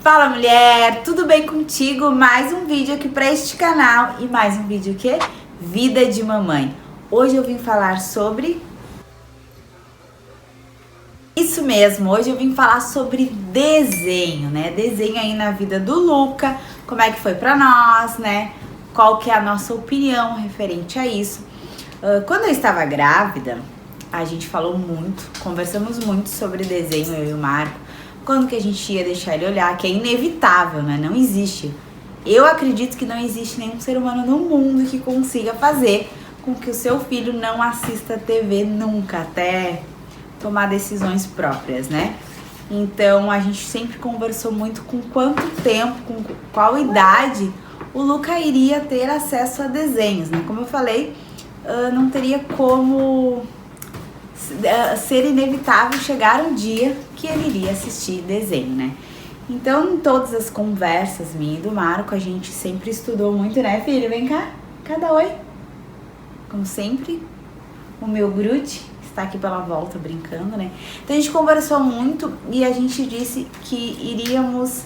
Fala mulher, tudo bem contigo? Mais um vídeo aqui para este canal e mais um vídeo que Vida de Mamãe. Hoje eu vim falar sobre isso mesmo, hoje eu vim falar sobre desenho, né? Desenho aí na vida do Luca, como é que foi pra nós, né? Qual que é a nossa opinião referente a isso. Quando eu estava grávida, a gente falou muito, conversamos muito sobre desenho, eu e o Marco. Quando que a gente ia deixar ele olhar, que é inevitável, né? Não existe. Eu acredito que não existe nenhum ser humano no mundo que consiga fazer com que o seu filho não assista TV nunca, até tomar decisões próprias, né? Então a gente sempre conversou muito com quanto tempo, com qual idade o Luca iria ter acesso a desenhos, né? Como eu falei, não teria como ser inevitável chegar um dia que ele iria assistir desenho, né? Então, em todas as conversas minha e do Marco, a gente sempre estudou muito, né, filho? Vem cá, cada oi. Como sempre, o meu grude está aqui pela volta brincando, né? Então a gente conversou muito e a gente disse que iríamos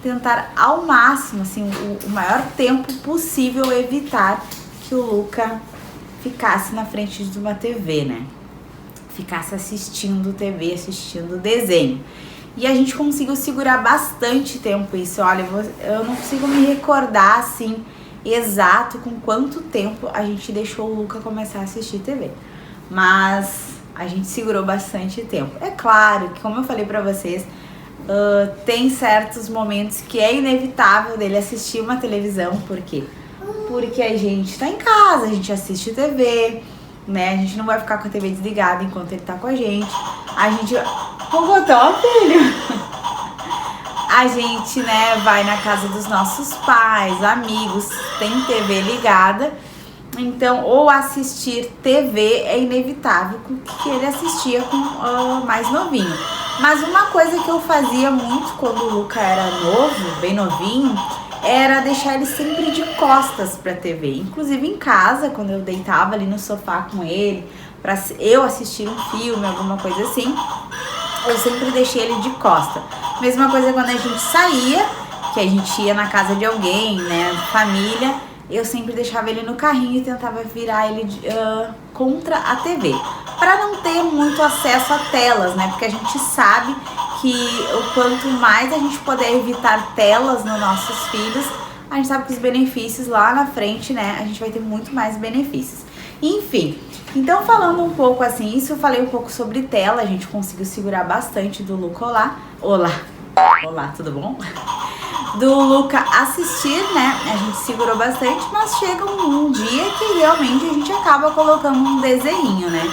tentar ao máximo, assim, o maior tempo possível evitar que o Luca ficasse na frente de uma TV, né? Ficasse assistindo TV, assistindo desenho. E a gente conseguiu segurar bastante tempo isso. Olha, eu não consigo me recordar, assim, exato com quanto tempo a gente deixou o Luca começar a assistir TV. Mas a gente segurou bastante tempo. É claro que, como eu falei pra vocês, tem certos momentos que é inevitável dele assistir uma televisão. Por quê? Porque a gente tá em casa, a gente assiste TV, né? A gente não vai ficar com a TV desligada enquanto ele tá com a gente. A gente... Vou botar, filho! A gente, né, vai na casa dos nossos pais, amigos, tem TV ligada. Então, ou assistir TV é inevitável que ele assistia com mais novinho. Mas uma coisa que eu fazia muito quando o Luca era novo, bem novinho, era deixar ele sempre de costas pra TV. Inclusive em casa, quando eu deitava ali no sofá com ele, pra eu assistir um filme, alguma coisa assim, eu sempre deixei ele de costa. Mesma coisa quando a gente saía, que a gente ia na casa de alguém, né, família, eu sempre deixava ele no carrinho e tentava virar ele contra a TV. Pra não ter muito acesso a telas, né, porque a gente sabe que o quanto mais a gente puder evitar telas nos nossos filhos, a gente sabe que os benefícios lá na frente, né, a gente vai ter muito mais benefícios. Enfim, então falando um pouco assim, isso eu falei um pouco sobre tela, a gente conseguiu segurar bastante do Luca. Olá, tudo bom? Do Luca assistir, né, a gente segurou bastante, mas chega um dia que realmente a gente acaba colocando um desenho, né.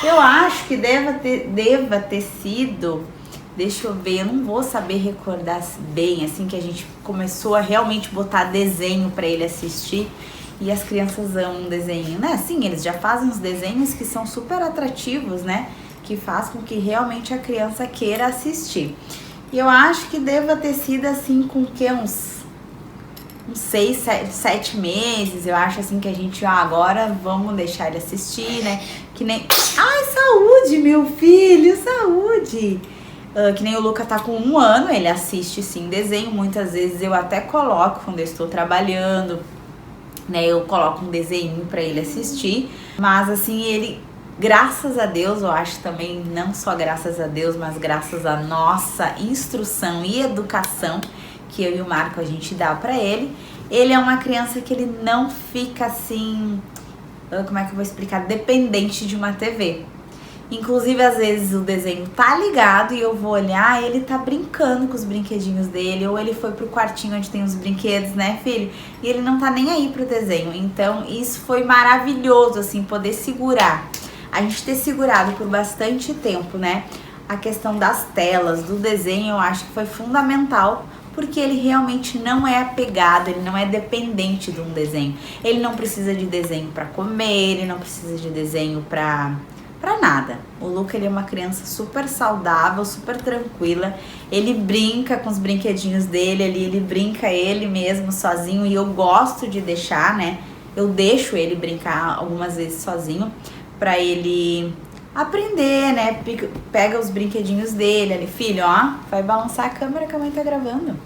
Eu acho que deva ter sido... Deixa eu ver, eu não vou saber recordar bem, assim, que a gente começou a realmente botar desenho pra ele assistir. E as crianças amam desenho, né? Sim, eles já fazem uns desenhos que são super atrativos, né? Que faz com que realmente a criança queira assistir. E eu acho que deva ter sido, assim, com que uns 6, 7 meses, eu acho, assim, que a gente, agora vamos deixar ele assistir, né? Que nem... Ai, saúde, meu filho, saúde! Que nem o Luca tá com 1 ano, ele assiste sim desenho, muitas vezes eu até coloco quando eu estou trabalhando, né, eu coloco um desenho pra ele assistir, mas assim, ele, graças a Deus, eu acho também, não só graças a Deus, mas graças à nossa instrução e educação que eu e o Marco a gente dá pra ele é uma criança que ele não fica assim, como é que eu vou explicar, dependente de uma TV. Inclusive, às vezes o desenho tá ligado e eu vou olhar, ele tá brincando com os brinquedinhos dele, ou ele foi pro quartinho onde tem os brinquedos, né, filho? E ele não tá nem aí pro desenho. Então, isso foi maravilhoso, assim, poder segurar. A gente ter segurado por bastante tempo, né? A questão das telas, do desenho, eu acho que foi fundamental, porque ele realmente não é apegado, ele não é dependente de um desenho. Ele não precisa de desenho pra comer, ele não precisa de desenho pra nada. O Luca, ele é uma criança super saudável, super tranquila. Ele brinca com os brinquedinhos dele ali, ele brinca ele mesmo sozinho e eu gosto de deixar, né? Eu deixo ele brincar algumas vezes sozinho pra ele aprender, né? Pega os brinquedinhos dele ali, filho, ó, vai balançar a câmera que a mãe tá gravando.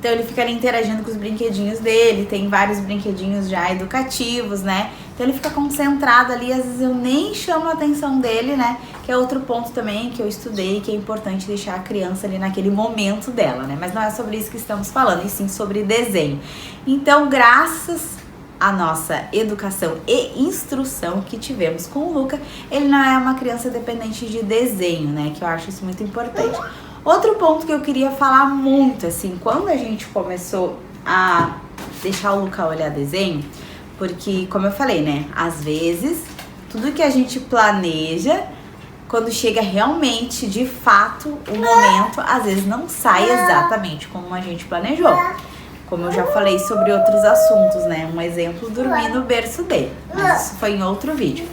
Então ele fica ali interagindo com os brinquedinhos dele, tem vários brinquedinhos já educativos, né? Então ele fica concentrado ali, às vezes eu nem chamo a atenção dele, né? Que é outro ponto também que eu estudei, que é importante deixar a criança ali naquele momento dela, né? Mas não é sobre isso que estamos falando, e sim sobre desenho. Então, graças à nossa educação e instrução que tivemos com o Luca, ele não é uma criança dependente de desenho, né? Que eu acho isso muito importante. Outro ponto que eu queria falar muito, assim, quando a gente começou a deixar o Luca olhar desenho, porque, como eu falei, né, às vezes, tudo que a gente planeja, quando chega realmente, de fato, o momento, às vezes não sai exatamente como a gente planejou. Como eu já falei sobre outros assuntos, né, um exemplo, dormir no berço dele, mas isso foi em outro vídeo.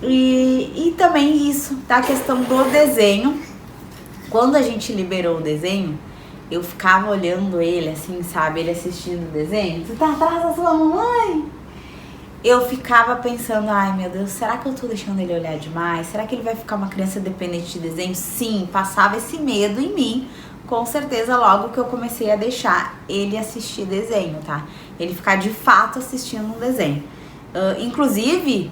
E também isso, da questão do desenho. Quando a gente liberou o desenho, eu ficava olhando ele, assim, sabe, ele assistindo o desenho. Tu tá atrás da sua mamãe? Eu ficava pensando, ai meu Deus, será que eu tô deixando ele olhar demais? Será que ele vai ficar uma criança dependente de desenho? Sim, passava esse medo em mim, com certeza, logo que eu comecei a deixar ele assistir desenho, tá? Ele ficar de fato assistindo um desenho. Inclusive,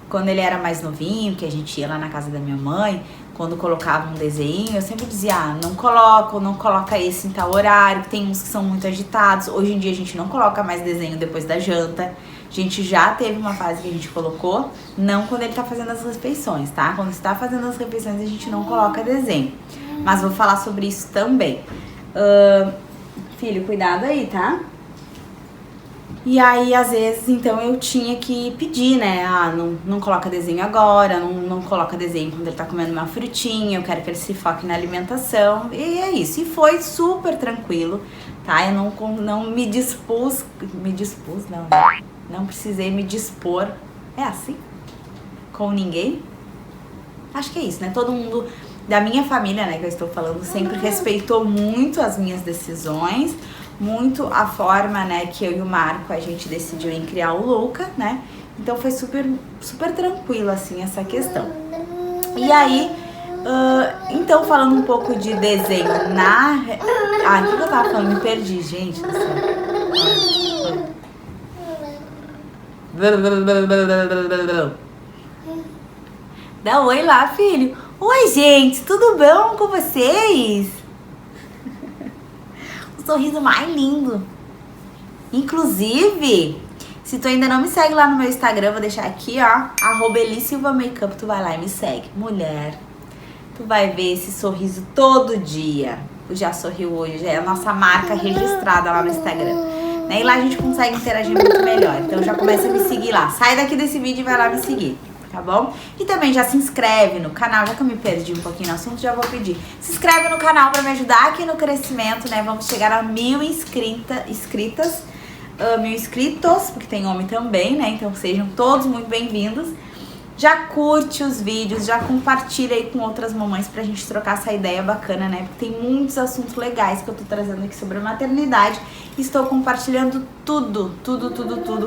quando ele era mais novinho, que a gente ia lá na casa da minha mãe, quando colocava um desenho, eu sempre dizia, não coloca esse em tal horário, tem uns que são muito agitados. Hoje em dia a gente não coloca mais desenho depois da janta. A gente já teve uma fase que a gente colocou, não quando ele tá fazendo as refeições, tá? Quando está fazendo as refeições a gente não coloca desenho. Mas vou falar sobre isso também. Filho, cuidado aí, tá? E aí, às vezes, então, eu tinha que pedir, né? Não coloca desenho agora, não coloca desenho quando ele tá comendo uma frutinha, eu quero que ele se foque na alimentação. E é isso. E foi super tranquilo, tá? Eu não me dispus... Não precisei me dispor. É assim? Com ninguém? Acho que é isso, né? Todo mundo da minha família, né, que eu estou falando, sempre respeitou muito as minhas decisões, muito a forma, né, que eu e o Marco a gente decidiu em criar o Luca, né? Então foi super tranquilo, assim, essa questão. E aí, então falando um pouco de desenho o que eu tava falando? Me perdi, gente do céu. Dá oi lá, filho. Oi, gente, tudo bom com vocês? O sorriso mais lindo. Inclusive, se tu ainda não me segue lá no meu Instagram, vou deixar aqui, ó, @EliSilvaMakeup, tu vai lá e me segue. Mulher, tu vai ver esse sorriso todo dia. Tu já sorriu hoje, já é a nossa marca registrada lá no Instagram. E lá a gente consegue interagir muito melhor. Então já começa a me seguir lá. Sai daqui desse vídeo e vai lá me seguir, tá bom? E também já se inscreve no canal. Já que eu me perdi um pouquinho no assunto, já vou pedir. Se inscreve no canal pra me ajudar aqui no crescimento, né? Vamos chegar a 1000 inscritas. 1000 inscritos, porque tem homem também, né? Então sejam todos muito bem-vindos. Já curte os vídeos, já compartilha aí com outras mamães pra gente trocar essa ideia bacana, né? Porque tem muitos assuntos legais que eu tô trazendo aqui sobre a maternidade. Estou compartilhando tudo,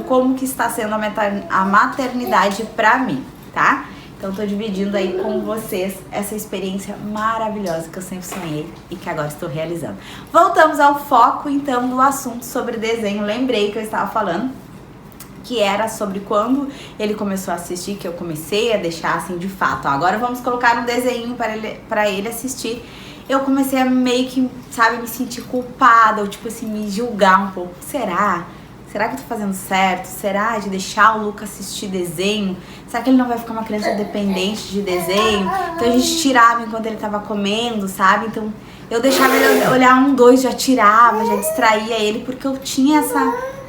como que está sendo a maternidade pra mim, tá? Então tô dividindo aí com vocês essa experiência maravilhosa que eu sempre sonhei e que agora estou realizando. Voltamos ao foco, então, do assunto sobre desenho. Lembrei que eu estava falando que era sobre quando ele começou a assistir, que eu comecei a deixar assim de fato. Ó, agora vamos colocar um desenho para ele assistir. Eu comecei a meio que, sabe, me sentir culpada, ou tipo assim, me julgar um pouco. Será? Será que eu tô fazendo certo? Será de deixar o Luca assistir desenho? Será que ele não vai ficar uma criança dependente de desenho? Então a gente tirava enquanto ele tava comendo, sabe? Então eu deixava ele olhar 1, 2, já tirava, já distraía ele, porque eu tinha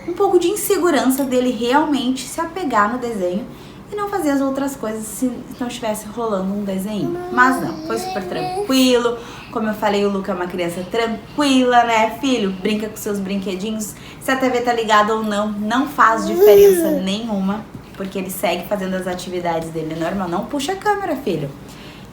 um pouco de insegurança dele realmente se apegar no desenho e não fazer as outras coisas se não estivesse rolando um desenho. Mas não, foi super tranquilo. Como eu falei, o Luca é uma criança tranquila, né, filho? Brinca com seus brinquedinhos. Se a TV tá ligada ou não, não faz diferença nenhuma, porque ele segue fazendo as atividades dele normal. Não puxa a câmera, filho.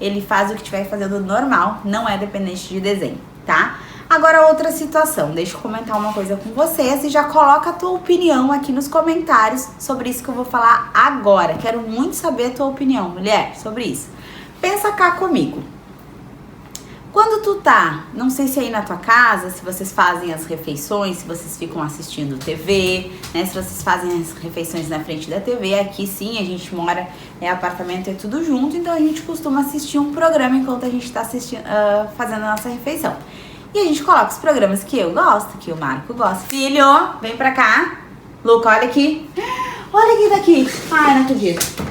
Ele faz o que estiver fazendo normal, não é dependente de desenho, tá? Agora outra situação, deixa eu comentar uma coisa com vocês e já coloca a tua opinião aqui nos comentários sobre isso que eu vou falar agora. Quero muito saber a tua opinião, mulher, sobre isso. Pensa cá comigo. Quando tu tá, não sei se aí na tua casa, se vocês fazem as refeições, se vocês ficam assistindo TV, né? Se vocês fazem as refeições na frente da TV, aqui sim, a gente mora, apartamento, é tudo junto, então a gente costuma assistir um programa enquanto a gente tá assistindo, fazendo a nossa refeição. E a gente coloca os programas que eu gosto, que o Marco gosta. Filho, vem pra cá. Luca, olha aqui. Olha aqui daqui. Ai, não acredito.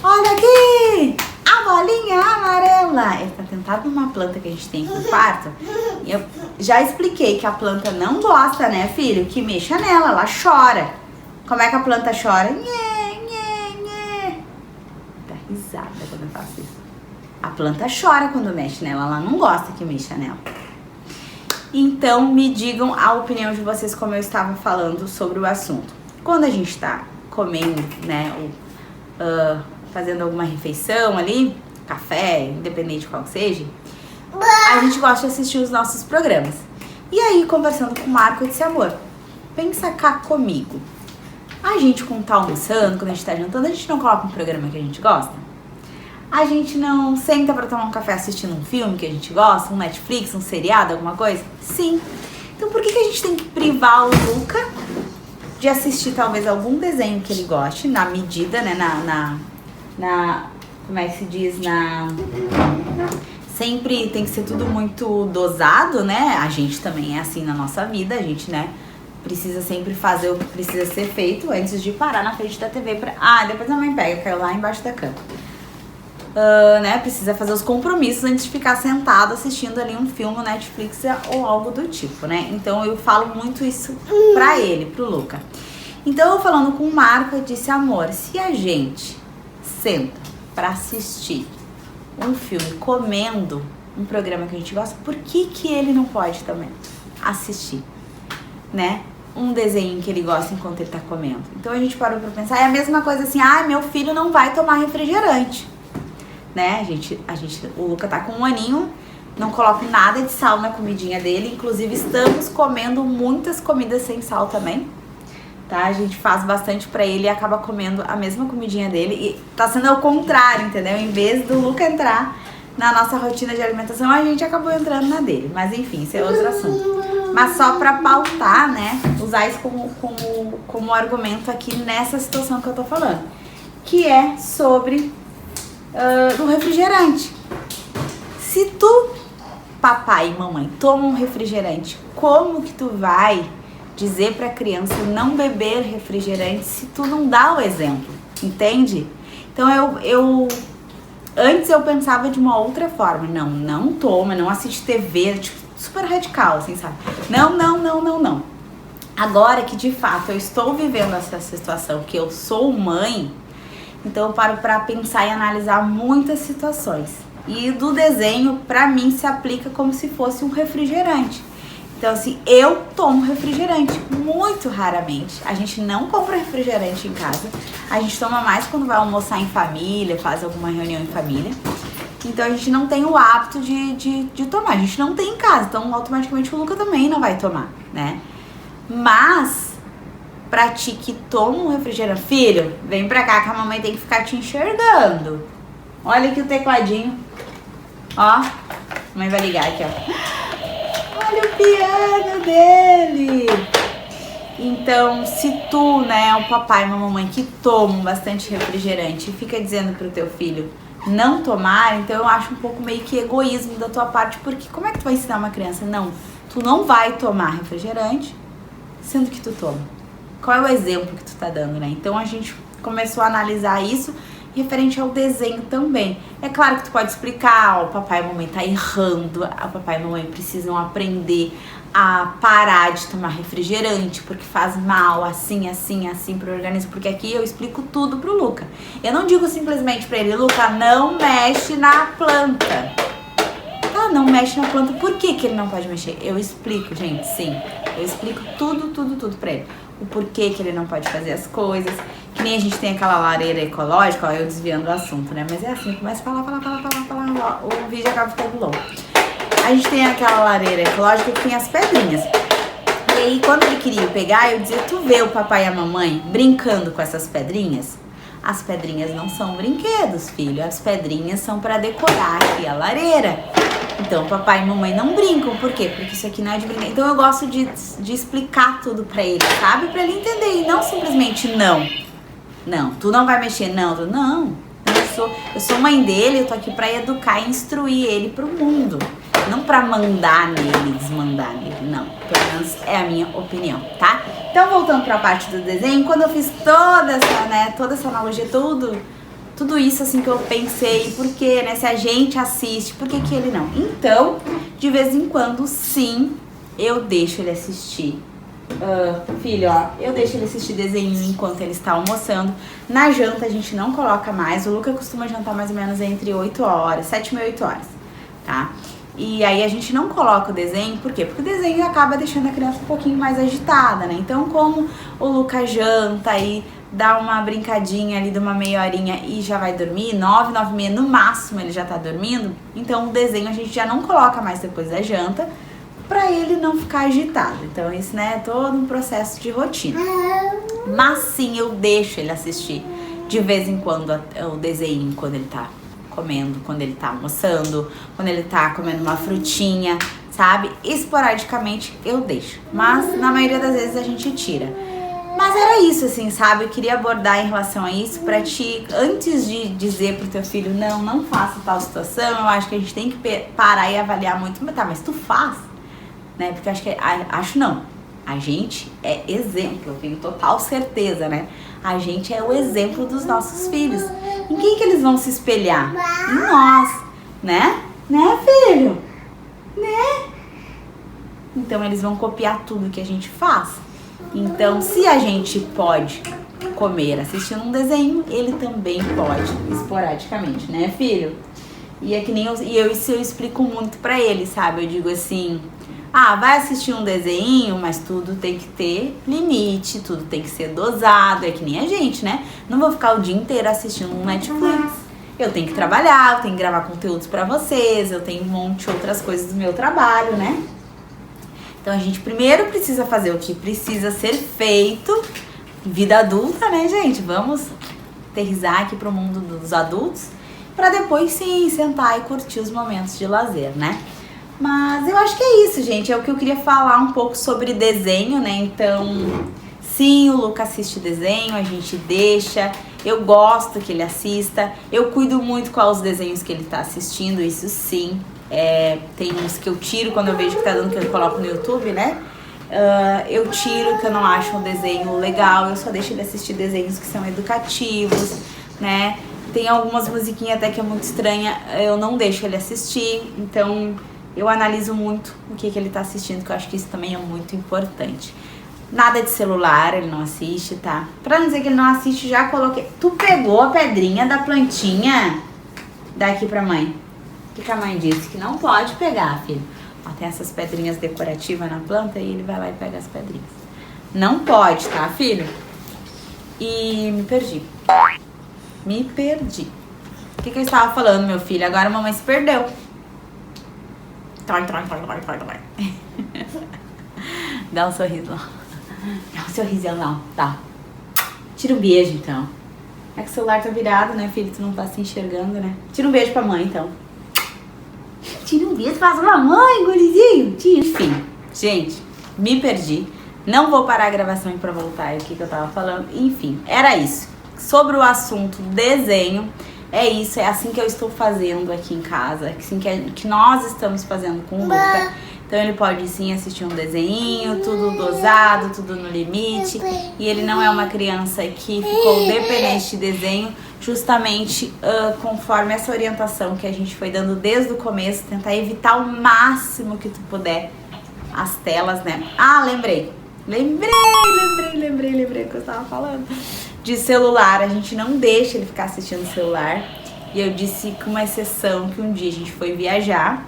Olha aqui. A bolinha amarela. Ele tá tentado numa planta que a gente tem aqui no quarto. E eu já expliquei que a planta não gosta, né, filho? Que mexa nela, ela chora. Como é que a planta chora? Nhê, nhê, nhê. Dá risada quando eu faço isso. A planta chora quando mexe nela, ela não gosta que mexa nela. Então, me digam a opinião de vocês, como eu estava falando sobre o assunto. Quando a gente tá comendo, né, ou fazendo alguma refeição ali, café, independente de qual que seja, a gente gosta de assistir os nossos programas. E aí, conversando com o Marco, eu disse, amor, pensa cá comigo. A gente, quando tá almoçando, quando a gente tá jantando, a gente não coloca um programa que a gente gosta? A gente não senta pra tomar um café assistindo um filme que a gente gosta, um Netflix, um seriado, alguma coisa? Sim. Então por que a gente tem que privar o Luca de assistir talvez algum desenho que ele goste, na medida, né, como é que se diz, sempre tem que ser tudo muito dosado, né? A gente também é assim na nossa vida, a gente, né, precisa sempre fazer o que precisa ser feito antes de parar na frente da TV pra... depois a mãe pega, caiu lá embaixo da cama. Né, precisa fazer os compromissos antes de ficar sentado assistindo ali um filme, Netflix ou algo do tipo, né? Então eu falo muito isso pra ele, pro Luca. Então eu falando com o Marco, eu disse, amor, se a gente senta pra assistir um filme comendo um programa que a gente gosta, por que ele não pode também assistir, né? Um desenho que ele gosta enquanto ele tá comendo. Então a gente parou pra pensar, é a mesma coisa assim, meu filho não vai tomar refrigerante. Né? O Luca tá com 1 aninho, não coloco nada de sal na comidinha dele, inclusive estamos comendo muitas comidas sem sal também, tá? A gente faz bastante pra ele e acaba comendo a mesma comidinha dele e tá sendo ao contrário, entendeu? Em vez do Luca entrar na nossa rotina de alimentação, a gente acabou entrando na dele, mas enfim, isso é outro assunto. Mas só pra pautar, né, usar isso como argumento aqui nessa situação que eu tô falando, que é sobre do refrigerante. Se tu, papai e mamãe, tomam um refrigerante, como que tu vai dizer pra criança não beber refrigerante se tu não dá o exemplo, entende? Então antes eu pensava de uma outra forma, não toma, não assiste TV, tipo, super radical, assim, sabe? Não. Agora que de fato eu estou vivendo essa situação, que eu sou mãe, então eu paro pra pensar e analisar muitas situações. E do desenho, pra mim, se aplica como se fosse um refrigerante. Então assim, eu tomo refrigerante muito raramente. A gente não compra refrigerante em casa. A gente toma mais quando vai almoçar em família, faz alguma reunião em família. Então a gente não tem o hábito de tomar. A gente não tem em casa, então automaticamente o Luca também não vai tomar, né? Mas pra ti que toma um refrigerante, filho, vem pra cá que a mamãe tem que ficar te enxergando. Olha aqui o tecladinho. Ó, a mãe vai ligar aqui, ó. Olha o piano dele. Então, se tu, né, o papai e a mamãe que tomam bastante refrigerante e fica dizendo pro teu filho não tomar, então eu acho um pouco meio que egoísmo da tua parte, porque como é que tu vai ensinar uma criança? Não, tu não vai tomar refrigerante, sendo que tu toma. Qual é o exemplo que tu tá dando, né? Então a gente começou a analisar isso referente ao desenho também. É claro que tu pode explicar, o papai e a mamãe tá errando, o papai e a mamãe precisam aprender a parar de tomar refrigerante, porque faz mal, assim pro organismo, porque aqui eu explico tudo pro Luca. Eu não digo simplesmente pra ele, Luca, não mexe na planta. Não mexe na planta, por que ele não pode mexer? Eu explico, gente, sim. Eu explico tudo pra ele. O porquê que ele não pode fazer as coisas. Que nem a gente tem aquela lareira ecológica, ó, eu desviando o assunto, né? Mas é assim, começa a falar, o vídeo acaba ficando longo. A gente tem aquela lareira ecológica que tem as pedrinhas. E aí, quando ele queria pegar, eu dizia, tu vê o papai e a mamãe brincando com essas pedrinhas? As pedrinhas não são brinquedos, filho. As pedrinhas são pra decorar aqui a lareira. Então, papai e mamãe não brincam. Por quê? Porque isso aqui não é de brincar. Então, eu gosto de explicar tudo pra ele, sabe? Pra ele entender. E não simplesmente não. Não, tu não vai mexer. Não. Eu sou mãe dele, eu tô aqui pra educar e instruir ele pro mundo. Não pra mandar nele, desmandar nele. Não, pelo menos é a minha opinião, tá? Então, voltando pra parte do desenho, quando eu fiz toda essa analogia, tudo isso assim que eu pensei, porque, né, se a gente assiste, por que ele não? Então, de vez em quando, sim, eu deixo ele assistir. Filho, ó, eu deixo ele assistir desenho enquanto ele está almoçando. Na janta a gente não coloca mais. O Luca costuma jantar mais ou menos entre 8 horas, 7 e 8 horas, tá? E aí a gente não coloca o desenho, por quê? Porque o desenho acaba deixando a criança um pouquinho mais agitada, né? Então, como o Luca janta e dá uma brincadinha ali de uma meia horinha e já vai dormir, 9, 9 e meia no máximo ele já tá dormindo, então o desenho a gente já não coloca mais depois da janta, pra ele não ficar agitado. Então isso, né, é todo um processo de rotina. Mas sim, eu deixo ele assistir de vez em quando o desenho, quando ele tá comendo, quando ele tá almoçando, quando ele tá comendo uma frutinha, sabe? Esporadicamente eu deixo, mas na maioria das vezes a gente tira. Mas era isso, assim, sabe? Eu queria abordar em relação a isso pra ti, antes de dizer pro teu filho, não faça tal situação, eu acho que a gente tem que parar e avaliar muito. Mas tá, mas tu faz? Né? Porque a gente é exemplo, eu tenho total certeza, né? A gente é o exemplo dos nossos filhos. Em quem que eles vão se espelhar? Em nós, né? Né, filho? Né? Então eles vão copiar tudo que a gente faz. Então, se a gente pode comer assistindo um desenho, ele também pode, esporadicamente, né, filho? E é que nem isso eu explico muito pra ele, sabe? Eu digo assim, vai assistir um desenho, mas tudo tem que ter limite, tudo tem que ser dosado, é que nem a gente, né? Não vou ficar o dia inteiro assistindo um Netflix. Eu tenho que trabalhar, eu tenho que gravar conteúdos pra vocês, eu tenho um monte de outras coisas do meu trabalho, né? Então a gente primeiro precisa fazer o que precisa ser feito. Vida adulta, né, gente? Vamos aterrissar aqui pro mundo dos adultos, pra depois sim sentar e curtir os momentos de lazer, né? Mas eu acho que é isso, gente. É o que eu queria falar um pouco sobre desenho, né? Então, sim, o Luca assiste desenho, a gente deixa. Eu gosto que ele assista. Eu cuido muito com os desenhos que ele tá assistindo, isso sim. Tem uns que eu tiro quando eu vejo que tá dando, que eu coloco no YouTube, né? Eu tiro, que eu não acho um desenho legal. Eu só deixo ele assistir desenhos que são educativos, né? Tem algumas musiquinhas até que é muito estranha, eu não deixo ele assistir. Então eu analiso muito o que ele tá assistindo, que eu acho que isso também é muito importante. Nada de celular, ele não assiste, tá? Pra não dizer que ele não assiste, já coloquei. Tu pegou a pedrinha da plantinha? Dá aqui pra mãe. O que a mãe disse? Que não pode pegar, filho. Ó, tem essas pedrinhas decorativas na planta e ele vai lá e pega as pedrinhas. Não pode, tá, filho? E me perdi. O que eu estava falando, meu filho? Agora a mamãe se perdeu. Dá um sorriso. Dá um sorrisão lá, tá. Tira um beijo, então. É que o celular tá virado, né, filho? Tu não tá se enxergando, né? Tira um beijo pra mãe, então. Tira um beijo pra mamãe, gurizinho. Enfim, gente, me perdi. Não vou parar a gravação pra voltar. O que eu tava falando? Enfim, era isso. Sobre o assunto desenho, é isso. É assim que eu estou fazendo aqui em casa. Assim que nós estamos fazendo com o Luca. Então ele pode sim assistir um desenho, tudo dosado, tudo no limite. E ele não é uma criança que ficou dependente de desenho, justamente conforme essa orientação que a gente foi dando desde o começo, tentar evitar o máximo que tu puder as telas, né? Lembrei o que eu tava falando. De celular, a gente não deixa ele ficar assistindo celular. E eu disse com uma exceção que um dia a gente foi viajar.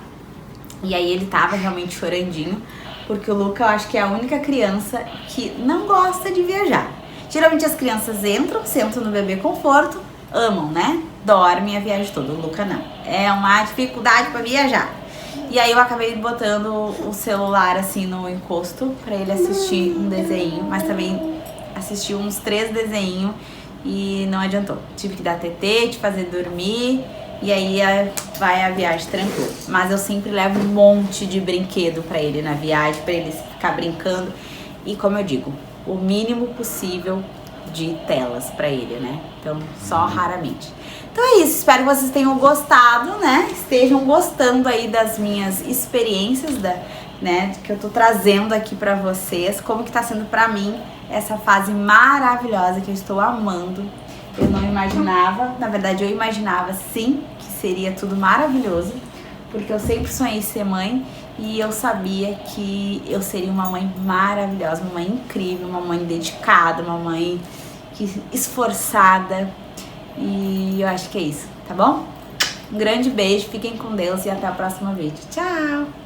E aí ele tava realmente chorandinho, porque o Luca, eu acho que é a única criança que não gosta de viajar. Geralmente as crianças entram, sentam no bebê conforto, amam, né? Dormem a viagem toda. O Luca não. É uma dificuldade pra viajar. E aí eu acabei botando o celular assim no encosto pra ele assistir um desenho, mas também assistiu uns 3 desenhos e não adiantou. Tive que dar TT, te fazer dormir e aí vai a viagem tranquila. Mas eu sempre levo um monte de brinquedo pra ele na viagem, pra ele ficar brincando. E como eu digo, o mínimo possível de telas pra ele, né? Então, só raramente. Então é isso, espero que vocês tenham gostado, né? Estejam gostando aí das minhas experiências, né? Que eu tô trazendo aqui pra vocês. Como que tá sendo pra mim essa fase maravilhosa que eu estou amando. Eu não imaginava, na verdade eu imaginava sim que seria tudo maravilhoso, porque eu sempre sonhei ser mãe e eu sabia que eu seria uma mãe maravilhosa, uma mãe incrível, uma mãe dedicada, uma mãe esforçada, e eu acho que é isso, tá bom? Um grande beijo, fiquem com Deus e até o próximo vídeo. Tchau!